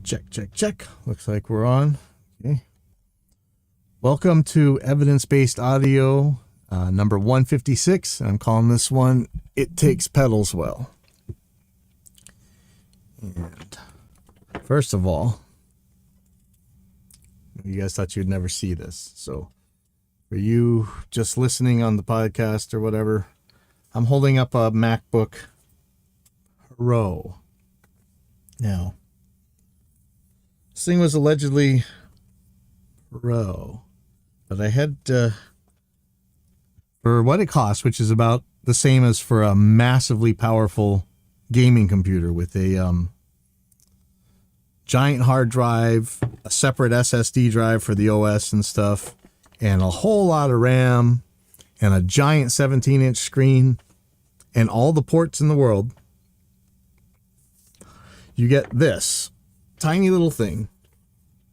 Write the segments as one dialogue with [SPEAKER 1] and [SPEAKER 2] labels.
[SPEAKER 1] Check, check, check. Looks like we're on. Okay. Welcome to Evidence-Based Audio, number 156. I'm calling this one, It Takes Pedals Well. And first of all, you guys thought you'd never see this. So for you just listening on the podcast or whatever, I'm holding up a MacBook Pro. Now, this thing was allegedly Pro, but I had for what it costs, which is about the same as for a massively powerful gaming computer with a giant hard drive, a separate SSD drive for the OS and stuff, and a whole lot of RAM, and a giant 17-inch screen, and all the ports in the world. You get this tiny little thing.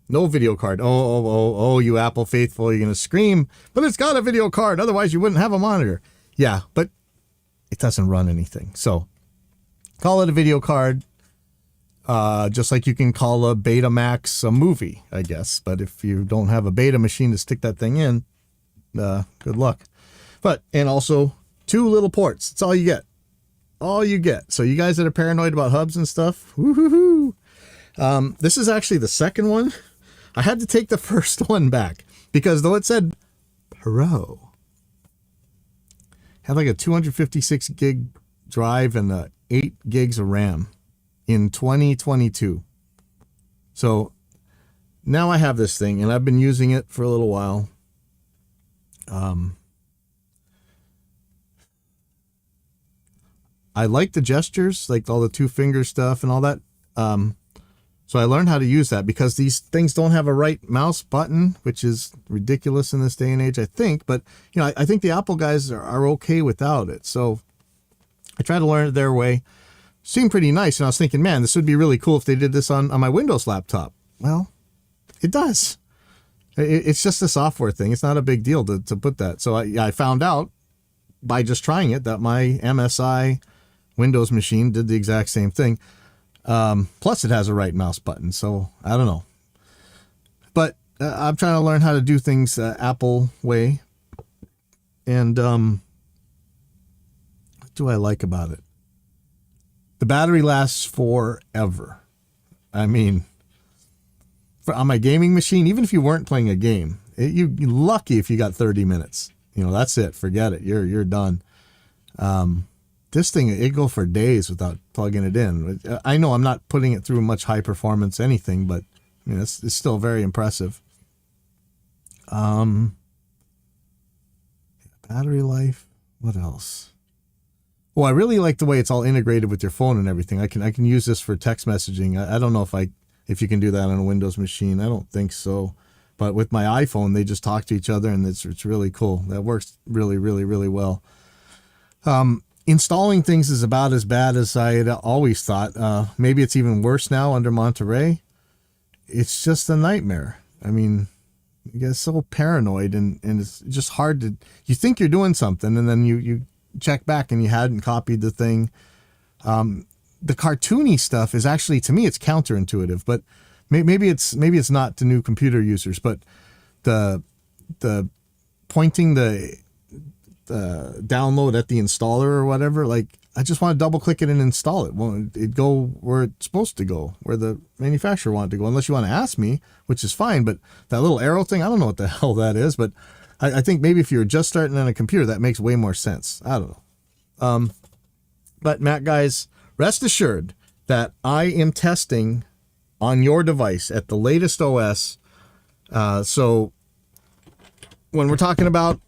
[SPEAKER 1] No video card. Oh, you Apple faithful, you're going to scream, but it's got a video card. Otherwise, you wouldn't have a monitor. Yeah, but it doesn't run anything. So call it a video card, just like you can call a Betamax a movie, I guess. But if you don't have a beta machine to stick that thing in, good luck. And also 2 little ports. That's all you get. All you get. So you guys that are paranoid about hubs and stuff, woohoo! This is actually the second one. I had to take the first one back because though it said Pro, had like a 256 gig drive and 8 gigs of RAM in 2022. So now I have this thing and I've been using it for a little while. I like the gestures, like all the 2-finger stuff and all that. So I learned how to use that because these things don't have a right mouse button, which is ridiculous in this day and age, I think. But, you know, I think the Apple guys are okay without it. So I tried to learn it their way. Seemed pretty nice. And I was thinking, man, this would be really cool if they did this on my Windows laptop. Well, it does. It's just a software thing. It's not a big deal to put that. So I found out by just trying it that my MSI Windows machine did the exact same thing. Plus it has a right mouse button, so I don't know. But I'm trying to learn how to do things Apple way. And what do I like about it? The battery lasts forever. I mean, on my gaming machine, even if you weren't playing a game, you're lucky if you got 30 minutes. You know, that's it. Forget it. You're done. This thing, it go for days without plugging it in. I know I'm not putting it through much high performance anything, but I mean, it's still very impressive. Battery life. What else? Oh, I really like the way it's all integrated with your phone and everything. I can use this for text messaging. I don't know if you can do that on a Windows machine. I don't think so. But with my iPhone, they just talk to each other, and it's really cool. That works really, really, really well. Installing things is about as bad as I had always thought. Maybe it's even worse now under Monterey. It's just a nightmare. I mean, you get so paranoid and it's just hard to... You think you're doing something and then you check back and you hadn't copied the thing. The cartoony stuff is actually, to me, it's counterintuitive, but maybe it's not to new computer users, but the pointing the download at the installer or whatever, like I just want to double click it and install it. Won't it go where it's supposed to go, where the manufacturer wanted to go, unless you want to ask me, which is fine. But that little arrow thing, I don't know what the hell that is, but I think maybe if you're just starting on a computer, that makes way more sense. I don't know. But Mac guys, rest assured that I am testing on your device at the latest OS. So when we're talking about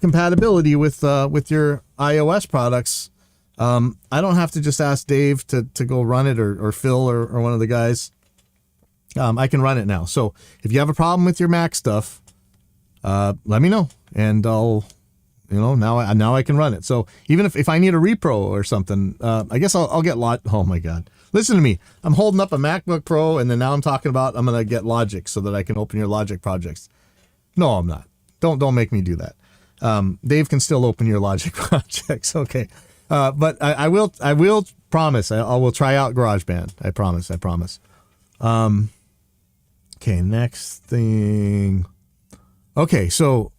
[SPEAKER 1] compatibility with your iOS products, I don't have to just ask Dave to go run it or Phil or one of the guys. I can run it now. So if you have a problem with your Mac stuff, let me know and I'll, now I can run it. So even if I need a repro or something, I guess I'll get oh my God, listen to me. I'm holding up a MacBook Pro and then now I'm talking about, I'm going to get Logic so that I can open your Logic projects. No, I'm not. Don't make me do that. Dave can still open your Logic projects. Okay. But I will promise I will try out GarageBand. I promise. Okay, next thing. Okay, so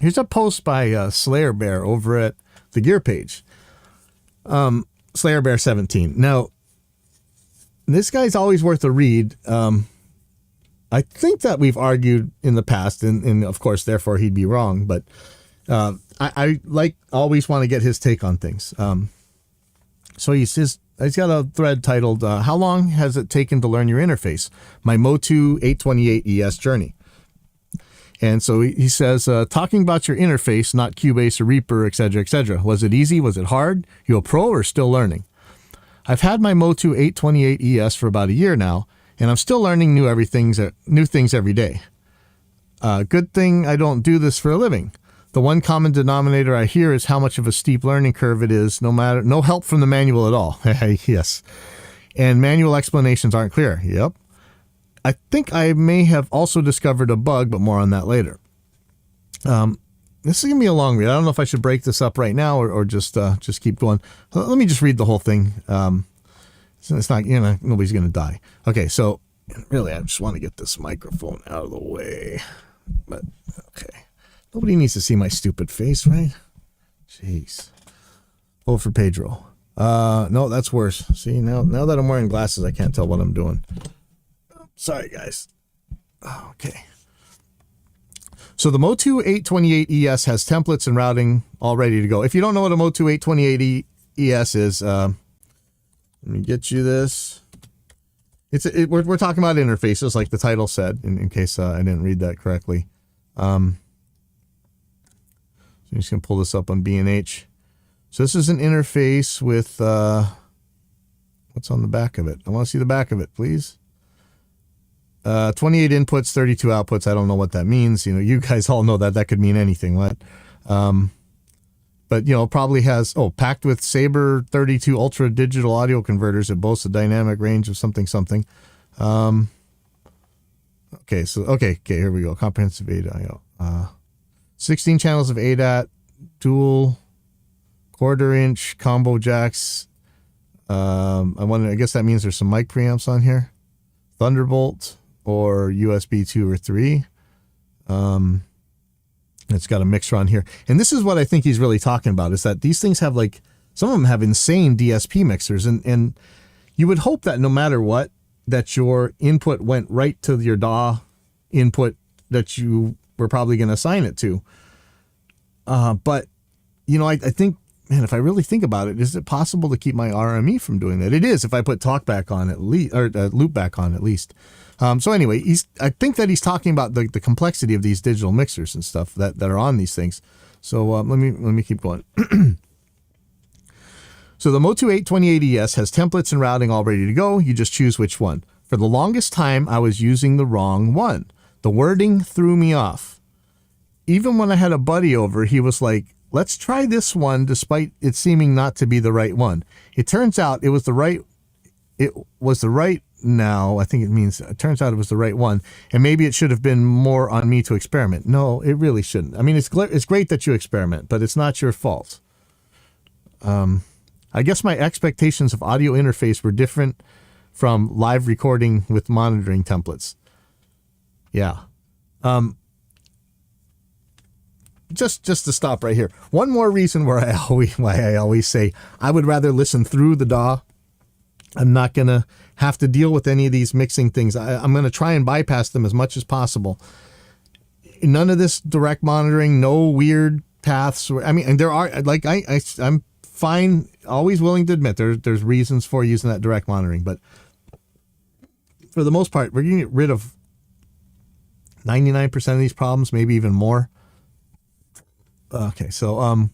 [SPEAKER 1] here's a post by Slayer Bear over at the Gear page. Slayer Bear 17. Now, this guy's always worth a read. I think that we've argued in the past, and of course, therefore, he'd be wrong. But I like always want to get his take on things. So he's got a thread titled, "How long has it taken to learn your interface? My Motu 828 ES journey." And so he says, talking about your interface, not Cubase or Reaper, etc., etc. Was it easy? Was it hard? You a pro or still learning? I've had my Motu 828 ES for about a year now, and I'm still learning new things every day. Good thing I don't do this for a living. The one common denominator I hear is how much of a steep learning curve it is, no help from the manual at all. Yes. And manual explanations aren't clear. Yep. I think I may have also discovered a bug, but more on that later. This is going to be a long read. I don't know if I should break this up right now or just keep going. Let me just read the whole thing. It's not, nobody's going to die. Okay, so really, I just want to get this microphone out of the way. But, okay. Nobody needs to see my stupid face, right? Jeez. Vote for Pedro. No, that's worse. See, now that I'm wearing glasses, I can't tell what I'm doing. Sorry, guys. Okay. So the Motu 828 ES has templates and routing all ready to go. If you don't know what a Motu 828 ES is, let me get you this. We're talking about interfaces, like the title said, in case I didn't read that correctly. So I'm just going to pull this up on B&H. So this is an interface with, what's on the back of it? I want to see the back of it, please. 28 inputs, 32 outputs. I don't know what that means. You guys all know that could mean anything, right? But, probably has, packed with Sabre 32 Ultra digital audio converters. It boasts a dynamic range of something. Okay, here we go. Comprehensive ADAT. 16 channels of ADAT, dual quarter-inch combo jacks. I guess that means there's some mic preamps on here. Thunderbolt or USB 2 or 3. It's got a mixer on here. And this is what I think he's really talking about, is that these things have some of them have insane DSP mixers. And you would hope that no matter what, that your input went right to your DAW input that you were probably going to assign it to. But, I think, man, if I really think about it, is it possible to keep my RME from doing that? It is if I put talkback on at least, or loopback on at least. So anyway, I think that he's talking about the complexity of these digital mixers and stuff that are on these things. So let me keep going. So the Motu 828 ES has templates and routing all ready to go. You just choose which one. For the longest time, I was using the wrong one. The wording threw me off. Even when I had a buddy over, he was like, let's try this one, despite it seeming not to be the right one. It turns out it was the right now. I think it turns out it was the right one. And maybe it should have been more on me to experiment. No, it really shouldn't. I mean, it's great that you experiment, but it's not your fault. I guess my expectations of audio interface were different from live recording with monitoring templates. Yeah. Just to stop right here. One more reason why I always say I would rather listen through the DAW. I'm not going to have to deal with any of these mixing things. I'm going to try and bypass them as much as possible. None of this direct monitoring, no weird paths. And there are, I'm fine, always willing to admit there's reasons for using that direct monitoring, but for the most part, we're going to get rid of 99% of these problems, maybe even more. Okay, so and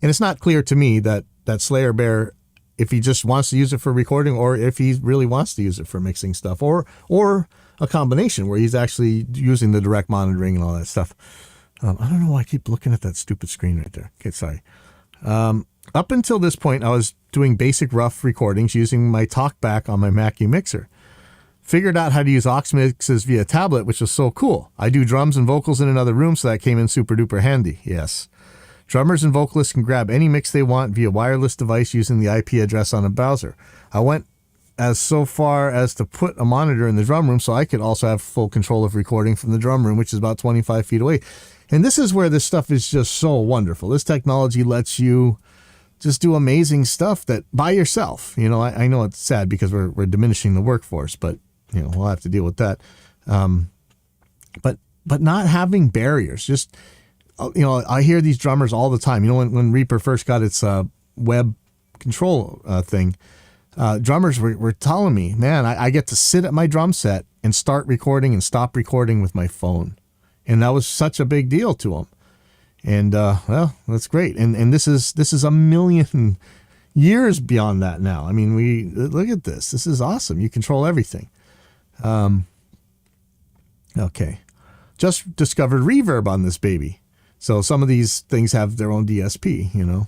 [SPEAKER 1] it's not clear to me that Slayer Bear, if he just wants to use it for recording or if he really wants to use it for mixing stuff, or a combination where he's actually using the direct monitoring and all that stuff. I don't know why I keep looking at that stupid screen right there. Okay, sorry. Up until this point, I was doing basic rough recordings using my TalkBack on my Mackie mixer. Figured out how to use aux mixes via tablet, which was so cool. I do drums and vocals in another room, so that came in super duper handy. Yes. Drummers and vocalists can grab any mix they want via wireless device using the IP address on a browser. I went as so far as to put a monitor in the drum room so I could also have full control of recording from the drum room, which is about 25 feet away. And this is where this stuff is just so wonderful. This technology lets you just do amazing stuff that by yourself. You know, I know it's sad because we're diminishing the workforce, but you know, we'll have to deal with that. But not having barriers, just, you know, I hear these drummers all the time. You know, when Reaper first got its web control thing, drummers were telling me, man, I get to sit at my drum set and start recording and stop recording with my phone. And that was such a big deal to them. And, well, that's great. And this is a million years beyond that now. I mean, look at this. This is awesome. You control everything. Okay. Just discovered reverb on this baby. So some of these things have their own DSP, you know.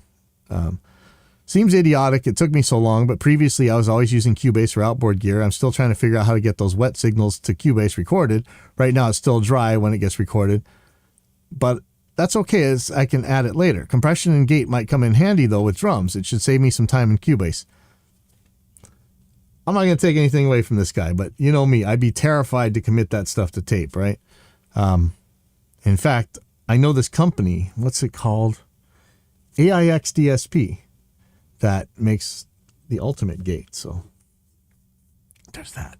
[SPEAKER 1] Seems idiotic. It took me so long, but previously I was always using Cubase for outboard gear. I'm still trying to figure out how to get those wet signals to Cubase recorded. Right now it's still dry when it gets recorded, but that's okay, as I can add it later. Compression and gate might come in handy though with drums. It should save me some time in Cubase. I'm not going to take anything away from this guy, but you know me, I'd be terrified to commit that stuff to tape, right? In fact, I know this company, what's it called? AIX DSP, that makes the ultimate gate. So there's that.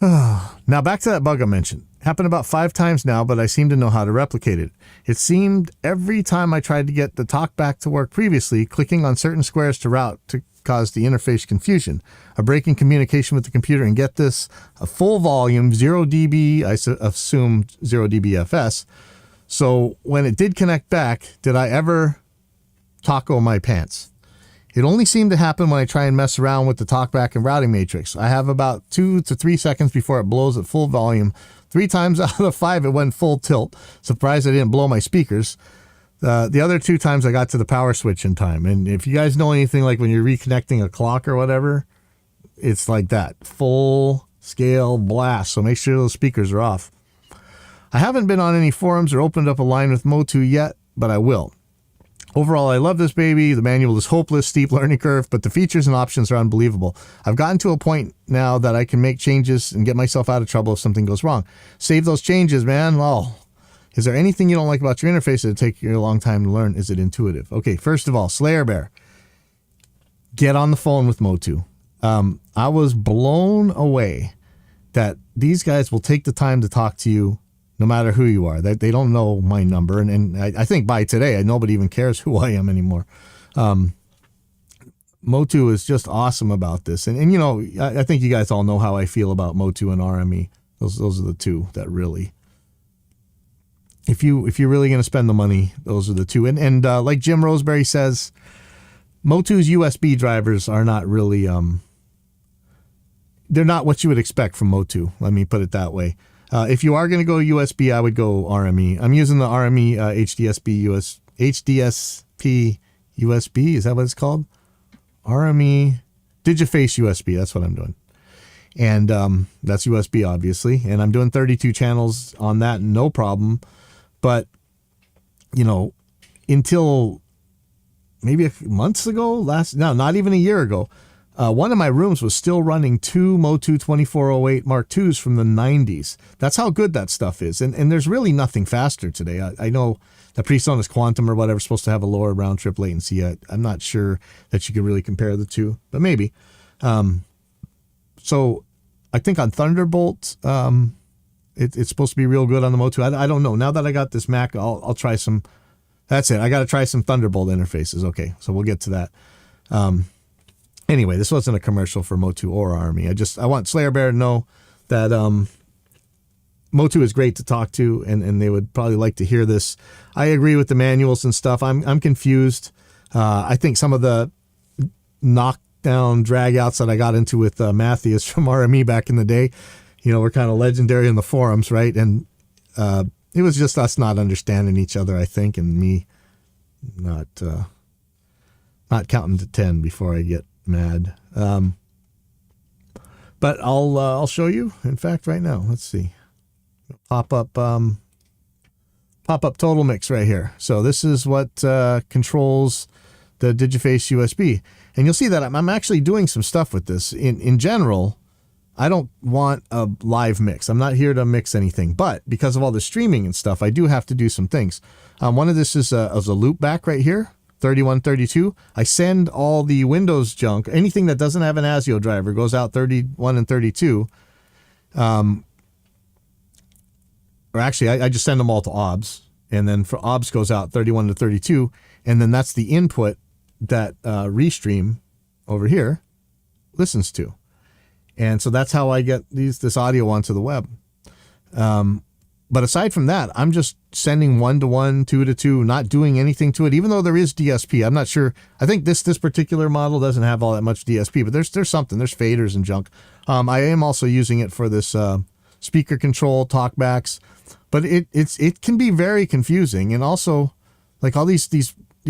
[SPEAKER 1] Now back to that bug I mentioned. Happened about 5 times now, but I seem to know how to replicate it. It seemed every time I tried to get the TalkBack to work previously, clicking on certain squares to route to cause the interface confusion, a break in communication with the computer, and get this, a full volume, 0 dB, I assume 0 dBFS. So when it did connect back, did I ever taco my pants? It only seemed to happen when I try and mess around with the TalkBack and routing matrix. I have about 2 to 3 seconds before it blows at full volume. 3 times out of 5 it went full tilt. Surprised I didn't blow my speakers. The other 2 times I got to the power switch in time. And if you guys know anything, like when you're reconnecting a clock or whatever, it's like that. Full scale blast. So make sure those speakers are off. I haven't been on any forums or opened up a line with Motu yet, but I will. Overall, I love this baby. The manual is hopeless, steep learning curve, but the features and options are unbelievable. I've gotten to a point now that I can make changes and get myself out of trouble if something goes wrong. Save those changes, man. Oh, is there anything you don't like about your interface that take you a long time to learn? Is it intuitive? Okay, first of all, Slayer Bear, get on the phone with Motu. I was blown away that these guys will take the time to talk to you no matter who you are. They don't know my number. And I think by today, nobody even cares who I am anymore. Motu is just awesome about this. And you know, I think you guys all know how I feel about Motu and RME. Those are the two that really, if you're really going to spend the money, those are the two. And like Jim Roseberry says, Motu's USB drivers are not really, they're not what you would expect from Motu. Let me put it that way. If you are going to go USB, I would go RME. I'm using the RME HDSP USB. Is that what it's called? RME Digiface USB. That's what I'm doing. And that's USB, obviously. And I'm doing 32 channels on that, no problem. But, you know, until maybe months ago, not even a year ago, one of my rooms was still running 2 Motu 2408 Mark IIs from the 90s. That's how good that stuff is. And there's really nothing faster today. I know the PreSonus Quantum or whatever is supposed to have a lower round trip latency. I'm not sure that you could really compare the two, but maybe. So I think on Thunderbolt, it's supposed to be real good on the Motu. I don't know. Now that I got this Mac, I'll try some. That's it. I got to try some Thunderbolt interfaces. Okay, so we'll get to that. Anyway, this wasn't a commercial for Motu or RME. I want Slayer Bear to know that Motu is great to talk to, and they would probably like to hear this. I agree with the manuals and stuff. I'm confused. I think some of the knockdown dragouts that I got into with Matthias from RME back in the day, you know, were kind of legendary in the forums, right? And it was just us not understanding each other, I think, and me not counting to 10 before I get mad. But I'll show you, in fact, right now. Let's see. Pop up pop-up total mix right here. So this is what controls the Digiface USB. And you'll see that I'm actually doing some stuff with this. In general, I don't want a live mix. I'm not here to mix anything. But because of all the streaming and stuff, I do have to do some things. One of this is a loop back right here, 3132. I send all the Windows junk, anything that doesn't have an ASIO driver goes out 31 and 32. Or actually, I just send them all to OBS. And then for OBS goes out 31 to 32. And then that's the input that Restream over here listens to. And so that's how I get this audio onto the web. But aside from that, I'm just sending 1-to-1, 2-to-2, not doing anything to it, even though there is DSP. I'm not sure. I think this particular model doesn't have all that much DSP, but there's something. There's faders and junk. I am also using it for this speaker control, talkbacks. But it can be very confusing. And also, like all these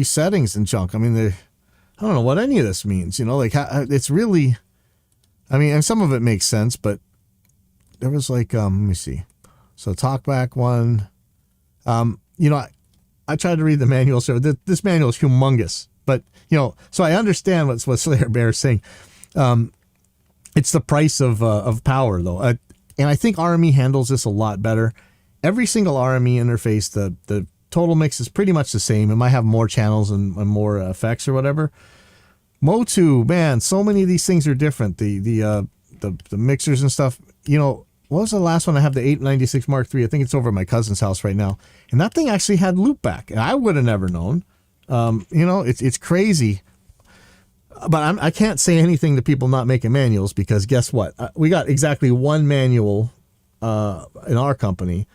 [SPEAKER 1] settings and junk. I mean, I don't know what any of this means. Like it's really, I mean, and some of it makes sense, but there was like, let me see. So talkback one, I tried to read the manual. So this manual is humongous, but so I understand what Slayer Bear is saying. It's the price of power though. And I think RME handles this a lot better. Every single RME interface, the total mix is pretty much the same. It might have more channels and more effects or whatever. Motu, man, so many of these things are different. The mixers and stuff. What was the last one? I have the 896 Mark III. I think it's over at my cousin's house right now. And that thing actually had loopback. And I would have never known. It's crazy. But I can't say anything to people not making manuals because guess what? We got exactly one manual in our company.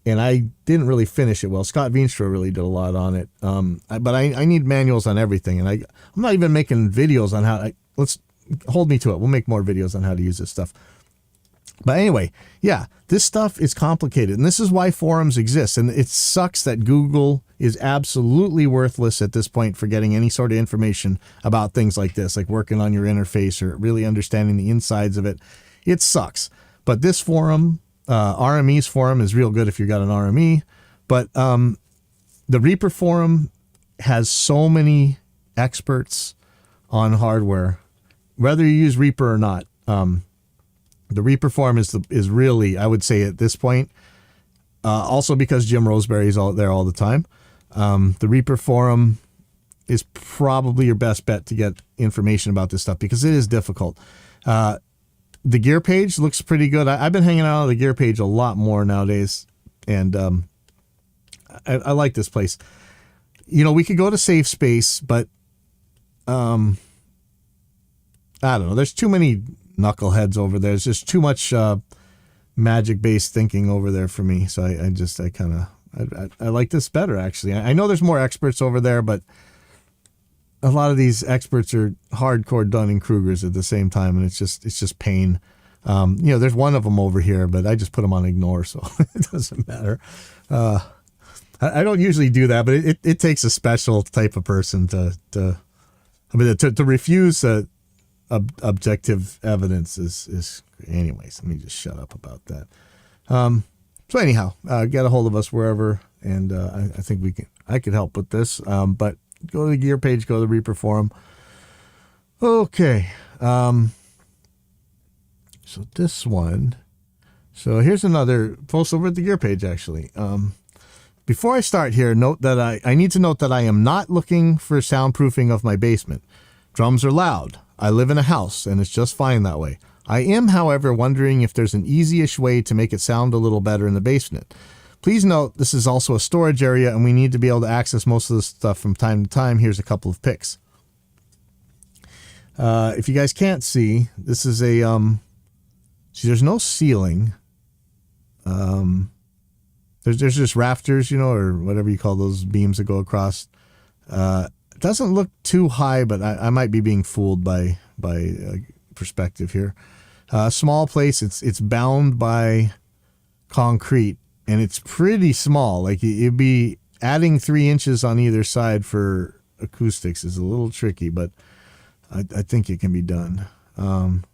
[SPEAKER 1] And I didn't really finish it well. Scott Veenstra really did a lot on it. But I need manuals on everything. And I'm not even making videos on how... let's hold me to it. We'll make more videos on how to use this stuff. But anyway, yeah, this stuff is complicated. And this is why forums exist. And it sucks that Google is absolutely worthless at this point for getting any sort of information about things like this, like working on your interface or really understanding the insides of it. It sucks. But this forum... RME's forum is real good if you got an RME, but the Reaper forum has so many experts on hardware, whether you use Reaper or not. The Reaper forum is really, I would say at this point, also because Jim Roseberry is there all the time. The Reaper forum is probably your best bet to get information about this stuff because it is difficult. The gear page looks pretty good. I've been hanging out on the gear page a lot more nowadays, and I like this place. We could go to Safe Space, but I don't know. There's too many knuckleheads over there. There's just too much magic-based thinking over there for me. So I like this better, actually. I know there's more experts over there, but a lot of these experts are hardcore Dunning-Krugers at the same time, and it's just pain. There's one of them over here, but I just put them on ignore, so it doesn't matter. I don't usually do that, but it takes a special type of person to refuse objective evidence is. Anyways, let me just shut up about that. So anyhow, get a hold of us wherever, and I think I could help with this. But go to the gear page, go to the Reaper forum. Okay. So this one. So here's another post over at the gear page, actually. Before I start here, note that I need to note that I am not looking for soundproofing of my basement. Drums are loud. I live in a house, and it's just fine that way. I am, however, wondering if there's an easy-ish way to make it sound a little better in the basement. Please note, this is also a storage area, and we need to be able to access most of this stuff from time to time. Here's a couple of pics. If you guys can't see, this is a... see, there's no ceiling. There's just rafters, or whatever you call those beams that go across. It doesn't look too high, but I might be being fooled by perspective here. Small place. It's bound by concrete. And it's pretty small. Like it'd be adding 3 inches on either side for acoustics is a little tricky, but I think it can be done. And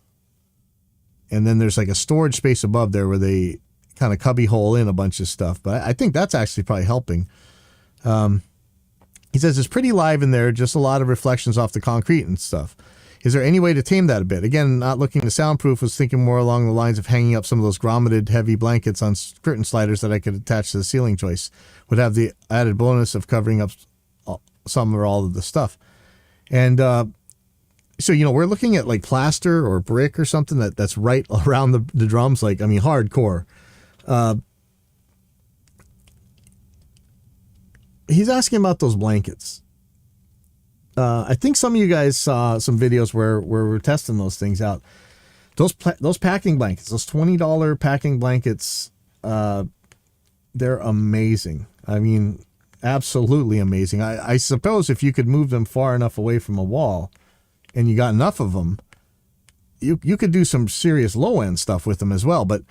[SPEAKER 1] then there's like a storage space above there where they kind of cubby hole in a bunch of stuff. But I think that's actually probably helping. He says it's pretty live in there, just a lot of reflections off the concrete and stuff. Is there any way to tame that a bit? Again, not looking to soundproof, was thinking more along the lines of hanging up some of those grommeted heavy blankets on curtain sliders that I could attach to the ceiling joists. Would have the added bonus of covering up some or all of the stuff. And so, you know, we're looking at like plaster or brick or something that's right around the drums. Like, I mean, hardcore. He's asking about those blankets. I think some of you guys saw some videos where we're testing those things out. Those packing blankets, those $20 packing blankets, they're amazing. I mean, absolutely amazing. I suppose if you could move them far enough away from a wall and you got enough of them, you could do some serious low end stuff with them as well. But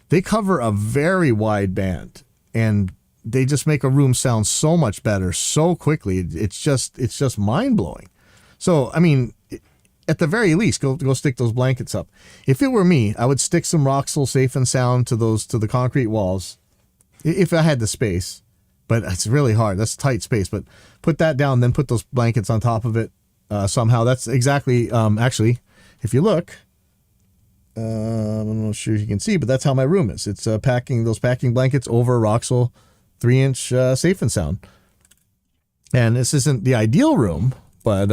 [SPEAKER 1] they cover a very wide band and they just make a room sound so much better so quickly. It's just mind blowing. So, I mean, at the very least, go stick those blankets up. If it were me, I would stick some Roxul Safe and Sound to the concrete walls if I had the space. But it's really hard. That's tight space. But put that down, then put those blankets on top of it somehow. That's exactly, actually, if you look, I'm not sure if you can see, but that's how my room is. It's packing blankets over a Roxul 3-inch Safe and Sound. And this isn't the ideal room, but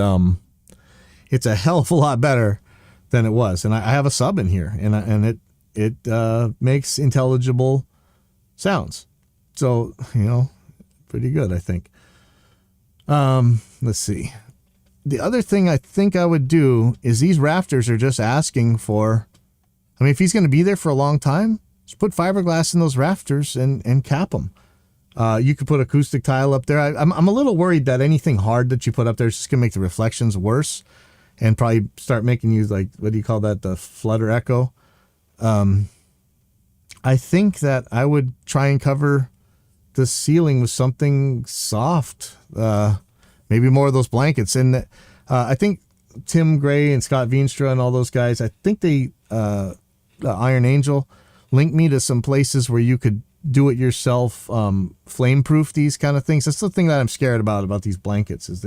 [SPEAKER 1] it's a hell of a lot better than it was. And I have a sub in here, and it makes intelligible sounds. So, you know, pretty good, I think. Let's see. The other thing I think I would do is these rafters are just asking for, I mean, if he's going to be there for a long time, just put fiberglass in those rafters and cap them. You could put acoustic tile up there. I'm a little worried that anything hard that you put up there is just going to make the reflections worse and probably start making you, like, what do you call that? The flutter echo. I think that I would try and cover the ceiling with something soft. Maybe more of those blankets. And I think Tim Gray and Scott Veenstra and all those guys, I think they, Iron Angel, linked me to some places where you could do it yourself, flame proof these kind of things. That's the thing that I'm scared about these blankets is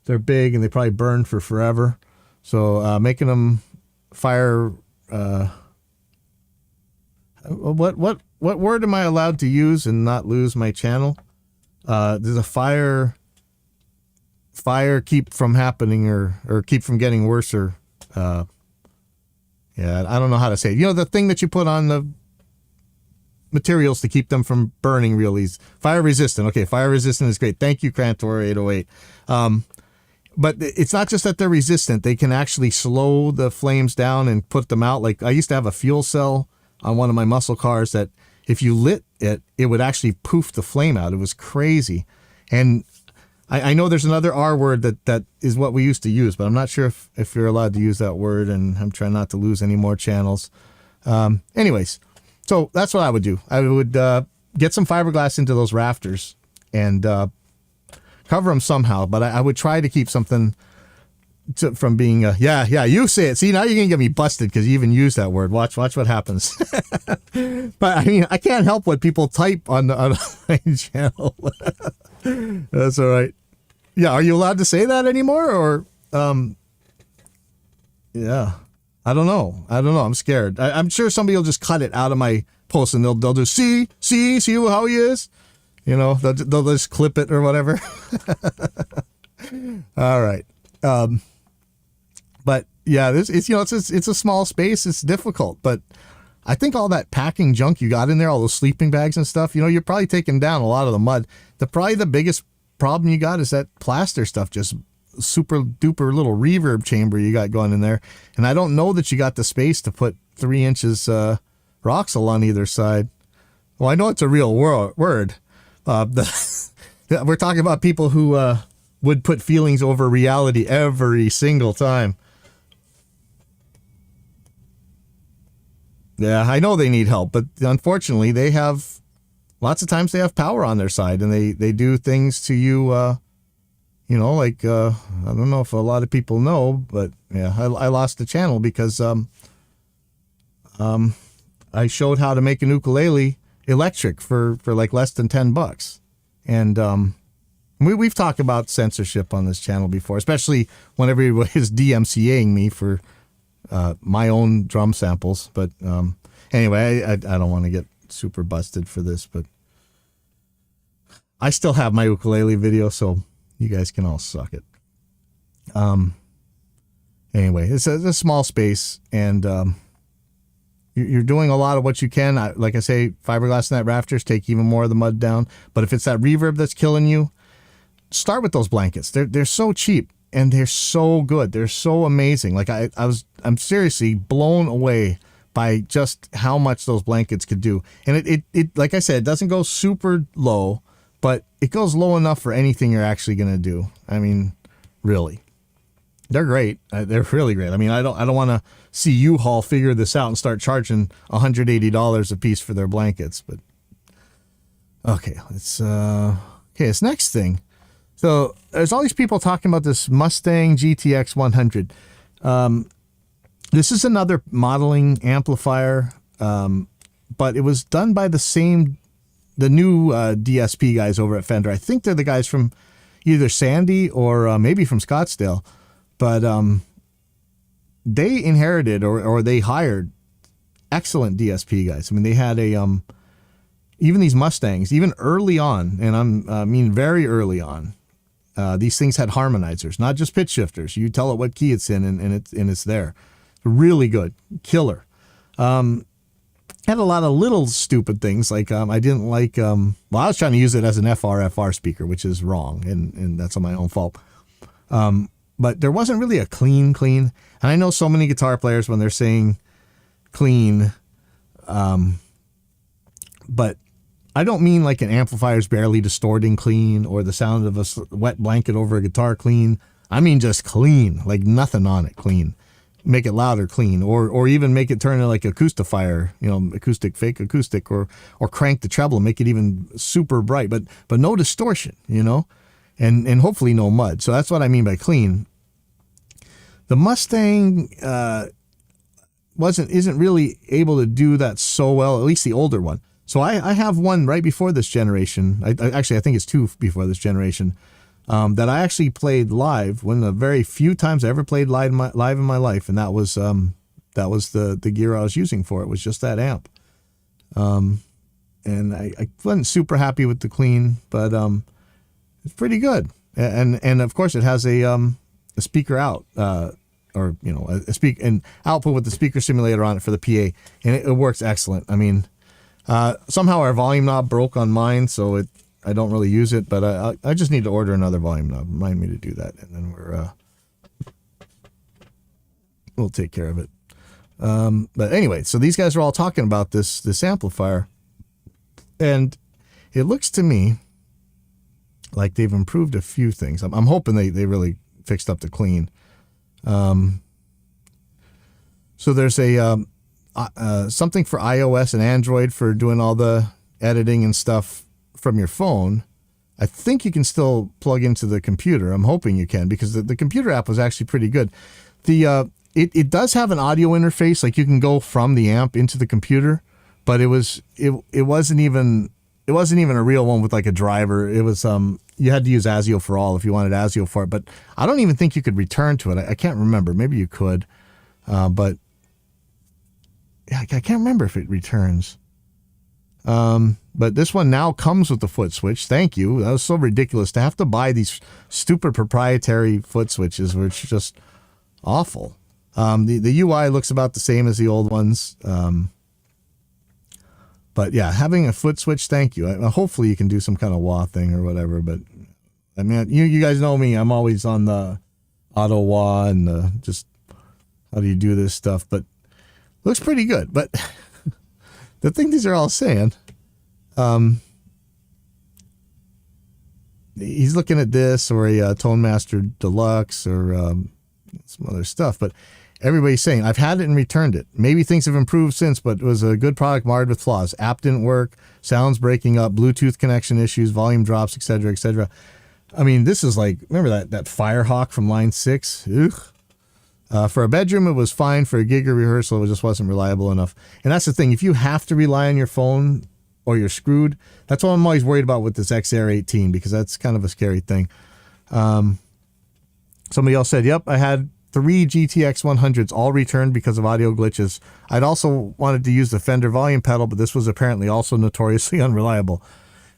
[SPEAKER 1] they're big and they probably burn for forever. So making them fire, what word am I allowed to use and not lose my channel? There's a fire keep from happening or keep from getting worse or yeah, I don't know how to say it. You know, the thing that you put on the materials to keep them from burning real easy. Fire resistant. Okay, fire resistant is great. Thank you, Crantor 808. But it's not just that they're resistant. They can actually slow the flames down and put them out. Like I used to have a fuel cell on one of my muscle cars that if you lit it, it would actually poof the flame out. It was crazy. And I know there's another R word that is what we used to use, but I'm not sure if you're allowed to use that word, and I'm trying not to lose any more channels. Anyways, so that's what I would do. I would get some fiberglass into those rafters and cover them somehow, but I would try to keep something from being, yeah, you say it. See, now you're going to get me busted because you even used that word. Watch what happens. But I mean, I can't help what people type on my channel. That's all right. Yeah, are you allowed to say that anymore? Or, yeah, I don't know. I'm scared. I'm sure somebody will just cut it out of my post and they'll just see how he is. You know, they'll just clip it or whatever. All right. But yeah, it's a small space. It's difficult, but I think all that packing junk you got in there, all those sleeping bags and stuff, you're probably taking down a lot of the mud. Probably the biggest problem you got is that plaster stuff, just super duper little reverb chamber you got going in there. And I don't know that you got the space to put 3 inches Roxul on either side. Well, I know it's a real word. We're talking about people who would put feelings over reality every single time. Yeah, I know they need help, but unfortunately lots of times they have power on their side and they do things to you, like, I don't know if a lot of people know, but yeah, I lost the channel because, I showed how to make an ukulele electric for like less than $10. And we've talked about censorship on this channel before, especially when everybody is DMCAing me for my own drum samples. But anyway, I don't want to get super busted for this, but I still have my ukulele video, so you guys can all suck it. Anyway, it's a small space, and you're doing a lot of what you can. Like I say, fiberglass net rafters take even more of the mud down. But if it's that reverb that's killing you, start with those blankets. They're so cheap and they're so good. They're so amazing. Like I'm seriously blown away by just how much those blankets could do. And it like I said, it doesn't go super low, but it goes low enough for anything you're actually going to do. I mean, really. They're great. They're really great. I mean, I don't want to see U-Haul figure this out and start charging $180 a piece for their blankets. But okay, this next thing. So there's all these people talking about this Mustang GTX 100. This is another modeling amplifier, but it was done by the new DSP guys over at Fender. I think they're the guys from either Sandy or maybe from Scottsdale. But they inherited or they hired excellent DSP guys. I mean, they had even these Mustangs, even early on, and I mean very early on, these things had harmonizers, not just pitch shifters. You tell it what key it's in, and it's there. Really good, killer. Had a lot of little stupid things like I didn't like. I was trying to use it as an FR speaker, which is wrong, and that's on my own fault. But there wasn't really a clean. And I know so many guitar players when they're saying clean, but I don't mean like an amplifier's barely distorting clean or the sound of a wet blanket over a guitar clean. I mean just clean, like nothing on it clean. Make it louder clean, or even make it turn into like acoustifier, acoustic, fake acoustic, or crank the treble and make it even super bright, but no distortion, and hopefully no mud. So that's what I mean by clean. The Mustang isn't really able to do that so well, at least the older one. So I have one right before this generation. I think it's two before this generation that I actually played live. One of the very few times I ever played live in my life, and that was the gear I was using for it. Was just that amp. And I wasn't super happy with the clean, but it's pretty good. And of course it has a speaker out, or a speak and output with the speaker simulator on it for the PA, and it works excellent. I mean, somehow our volume knob broke on mine, so I don't really use it, but I just need to order another volume knob. Remind me to do that, and then we'll take care of it. But anyway, so these guys are all talking about this amplifier, and it looks to me like they've improved a few things. I'm hoping they really fixed up the clean. So there's a something for iOS and Android for doing all the editing and stuff from your phone. I think you can still plug into the computer. I'm hoping you can, because the computer app was actually pretty good. It does have an audio interface, like you can go from the amp into the computer, but it wasn't even a real one with like a driver. It was you had to use ASIO for all if you wanted ASIO for it, but I don't even think you could return to it. I can't remember. Maybe you could, but yeah, I can't remember if it returns. But this one now comes with the foot switch. Thank you. That was so ridiculous to have to buy these stupid proprietary foot switches, which is just awful. The UI looks about the same as the old ones. But yeah, having a foot switch, thank you. Hopefully you can do some kind of wah thing or whatever. But I mean, you guys know me. I'm always on the auto wah and just how do you do this stuff. But looks pretty good. But the thing these are all saying, he's looking at this or a Tone Master Deluxe or some other stuff. But everybody's saying, I've had it and returned it. Maybe things have improved since, but it was a good product marred with flaws. App didn't work, sounds breaking up, Bluetooth connection issues, volume drops, etc., etc. I mean, this is like, remember that Firehawk from Line 6? Ugh. For a bedroom, it was fine. For a gig or rehearsal, it just wasn't reliable enough. And that's the thing. If you have to rely on your phone or you're screwed, that's what I'm always worried about with this XR18, because that's kind of a scary thing. Somebody else said, yep, I had 3 GTX 100s all returned because of audio glitches. I'd also wanted to use the Fender volume pedal, but this was apparently also notoriously unreliable.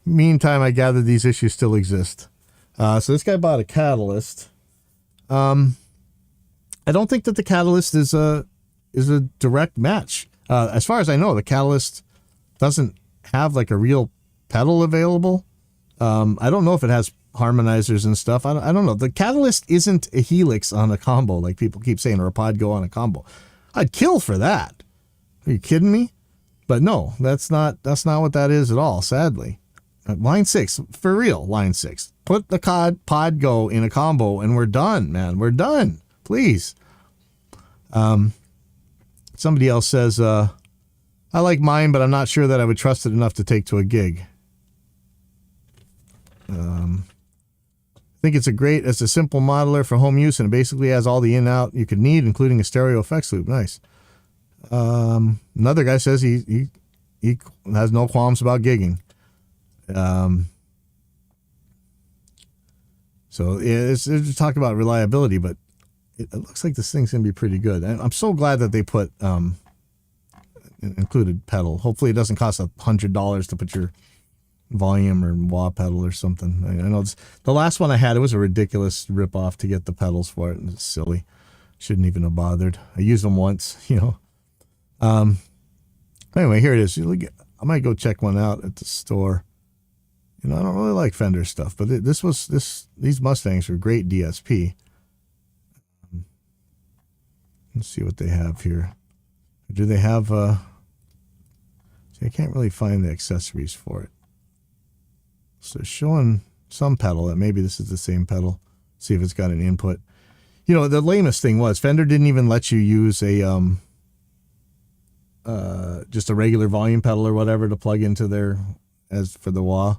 [SPEAKER 1] Meantime, I gather these issues still exist. So this guy bought a Catalyst. I don't think that the Catalyst is a direct match. As far as I know, the Catalyst doesn't have like a real pedal available. I don't know if it has harmonizers and stuff. I don't know. The Catalyst isn't a Helix on a combo like people keep saying, or a Podgo on a combo. I'd kill for that. Are you kidding me? But no, that's not what that is at all, sadly. Line 6, for real, Line 6. Put the Podgo in a combo and we're done, man. We're done. Please. Somebody else says, I like mine, but I'm not sure that I would trust it enough to take to a gig. I think it's a simple modeler for home use, and it basically has all the in-out you could need, including a stereo effects loop. Nice. Another guy says he has no qualms about gigging. So it's talk about reliability, but it looks like this thing's gonna be pretty good. And I'm so glad that they put included pedal. Hopefully it doesn't cost $100 to put your volume or wah pedal or something. I know the last one I had, it was a ridiculous ripoff to get the pedals for it, and it's silly. Shouldn't even have bothered. I used them once, Anyway, here it is. I might go check one out at the store. I don't really like Fender stuff, but these Mustangs are great DSP. Let's see what they have here. Do they have see, I can't really find the accessories for it. So showing some pedal, that maybe this is the same pedal. See if it's got an input. The lamest thing was Fender didn't even let you use a just a regular volume pedal or whatever to plug into their, as for the wah.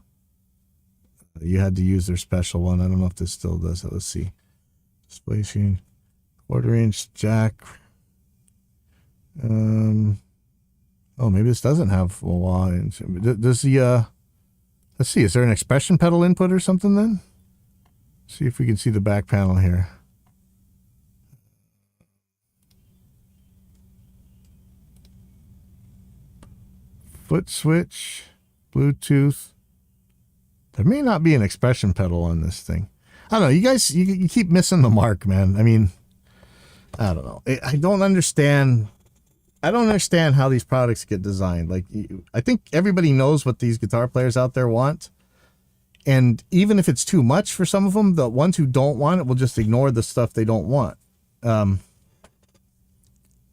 [SPEAKER 1] You had to use their special one. I don't know if this still does it. Let's see. Display screen, 1/4-inch jack. Oh, maybe this doesn't have a wah. Does the let's see. Is there an expression pedal input or something then? See if we can see the back panel here. Foot switch, Bluetooth. There may not be an expression pedal on this thing. I don't know. You guys, you keep missing the mark, man. I mean, I don't know. I don't understand. I don't understand how these products get designed. Like, I think everybody knows what these guitar players out there want. And even if it's too much for some of them, the ones who don't want it will just ignore the stuff they don't want. Why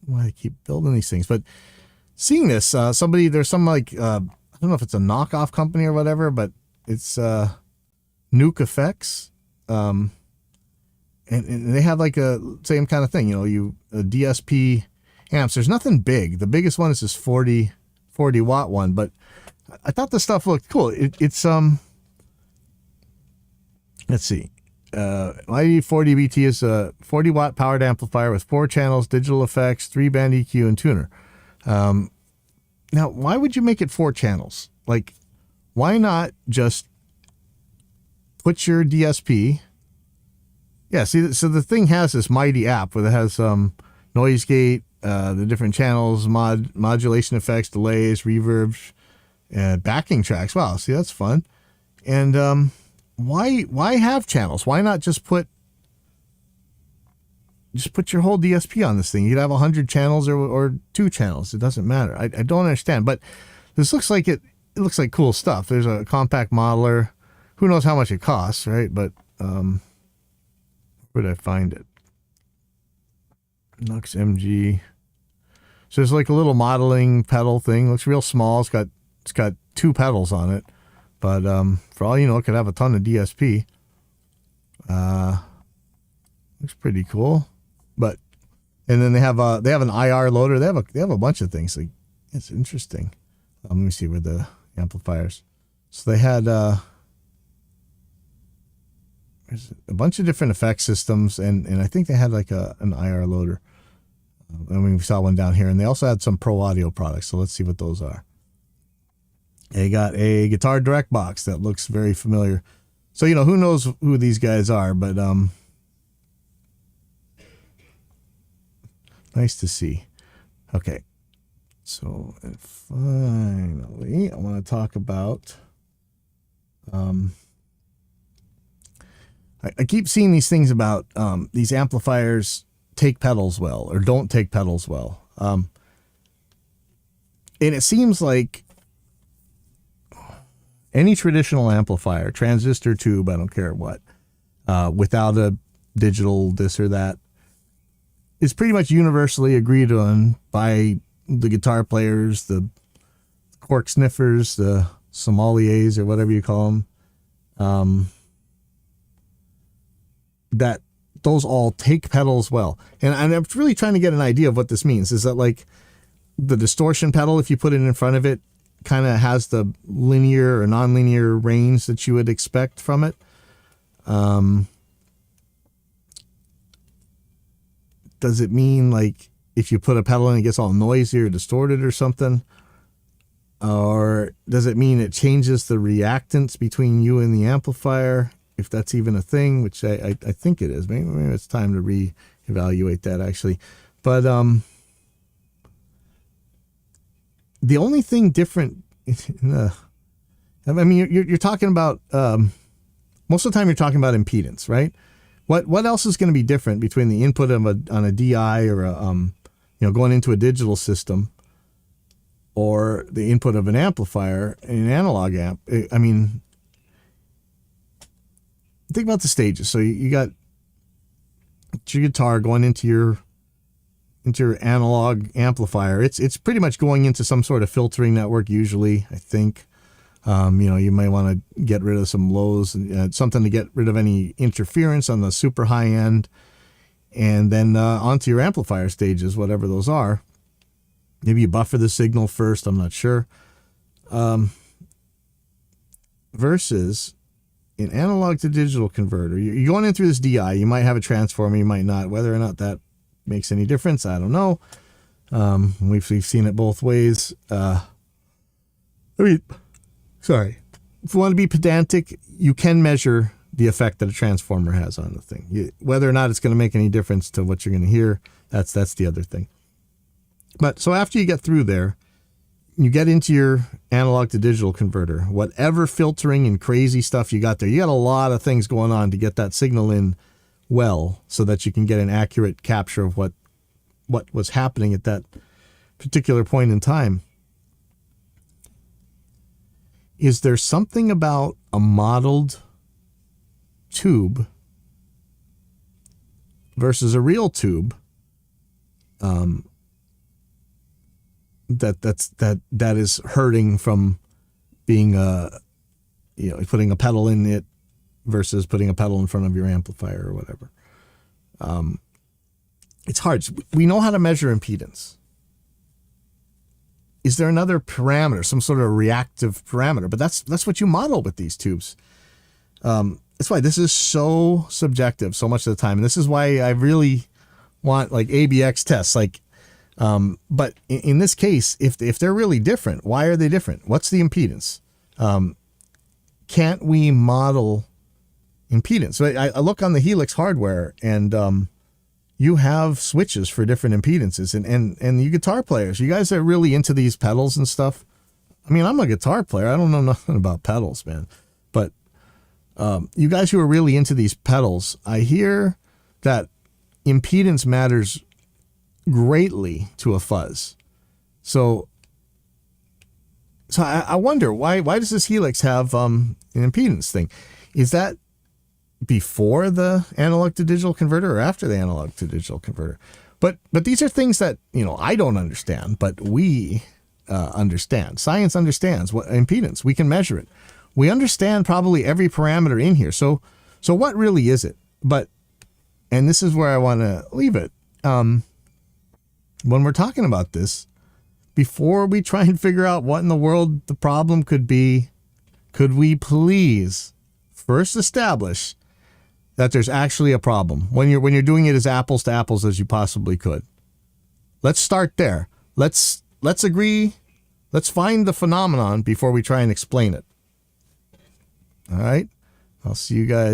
[SPEAKER 1] they keep building these things. But seeing this, there's some like, I don't know if it's a knockoff company or whatever, but it's Nuke Effects. And they have like a same kind of thing, a DSP amps. There's nothing big. The biggest one is this 40 watt one, but I thought the stuff looked cool. It's let's see. My 40 BT is a 40 watt powered amplifier with 4 channels, digital effects, 3-band EQ, and tuner. Now, why would you make it 4 channels? Like, why not just put your DSP? Yeah, see, so the thing has this mighty app where it has noise gate, the different channels, modulation effects, delays, reverbs, backing tracks. Wow, see, that's fun. And why have channels? Why not just put your whole DSP on this thing? You'd have 100 channels or 2 channels. It doesn't matter. I don't understand. But this looks like it looks like cool stuff. There's a compact modeler. Who knows how much it costs, right? But where did I find it? Nux MG. So there's like a little modeling pedal thing. Looks real small. It's got 2 pedals on it. But for all you know, it could have a ton of DSP. Looks pretty cool. And then they have an IR loader. They have a bunch of things. Like, it's interesting. Let me see where the amplifiers. So they had there's a bunch of different effect systems, and I think they had like an IR loader. And we saw one down here, and they also had some pro audio products. So let's see what those are. They got a Guitar Direct box that looks very familiar. So, you know, who knows who these guys are, but nice to see. Okay. So finally, I want to talk about, I keep seeing these things about these amplifiers take pedals well or don't take pedals well. And it seems like any traditional amplifier, transistor tube, I don't care what, without a digital this or that, is pretty much universally agreed on by the guitar players, the cork sniffers, the sommeliers, or whatever you call them, that those all take pedals well. And I'm really trying to get an idea of what this means. Is that like the distortion pedal, if you put it in front of it, kind of has the linear or nonlinear range that you would expect from it? Does it mean like if you put a pedal in, it gets all noisy or distorted or something? Or does it mean it changes the reactance between you and the amplifier? If that's even a thing, which I think it is. Maybe it's time to reevaluate that actually. But the only thing different, I mean, you're talking about, most of the time you're talking about impedance, right? What else is going to be different between the input of on a DI or going into a digital system or the input of an amplifier in an analog amp? I mean, think about the stages. So you got your guitar going into your analog amplifier. It's pretty much going into some sort of filtering network usually, I think. You might want to get rid of some lows and something to get rid of any interference on the super high end, and then onto your amplifier stages, whatever those are. Maybe you buffer the signal first, I'm not sure. Versus an analog to digital converter. You're going in through this DI. You might have a transformer, you might not. Whether or not that makes any difference, I don't know. We've seen it both ways. Sorry. If you want to be pedantic, you can measure the effect that a transformer has on the thing. Whether or not it's going to make any difference to what you're going to hear, that's the other thing. But so after you get through there, you get into your analog to digital converter. Whatever filtering and crazy stuff you got there, you got a lot of things going on to get that signal in well so that you can get an accurate capture of what was happening at that particular point in time. Is there something about a modeled tube versus a real tube that is hurting from being putting a pedal in it versus putting a pedal in front of your amplifier or whatever? It's hard. We know how to measure impedance. Is there another parameter, some sort of reactive parameter? But that's what you model with these tubes. That's why this is so subjective so much of the time. And this is why I really want like ABX tests. But in this case, if they're really different, why are they different? What's the impedance? Can't we model impedance? So I look on the Helix hardware, and you have switches for different impedances, and you guitar players, you guys are really into these pedals and stuff. I mean, I'm a guitar player. I don't know nothing about pedals, man. But you guys who are really into these pedals, I hear that impedance matters greatly to a fuzz. So I wonder why does this Helix have an impedance thing? Is that before the analog to digital converter or after the analog to digital converter? But these are things that, I don't understand, but we understand. Science understands what impedance. We can measure it. We understand probably every parameter in here. So what really is it? And this is where I want to leave it. When we're talking about this, before we try and figure out what in the world the problem could be, could we please first establish that there's actually a problem when you're doing it as apples to apples as you possibly could. Let's start there. Let's agree. Let's find the phenomenon before we try and explain it. All right. I'll see you guys.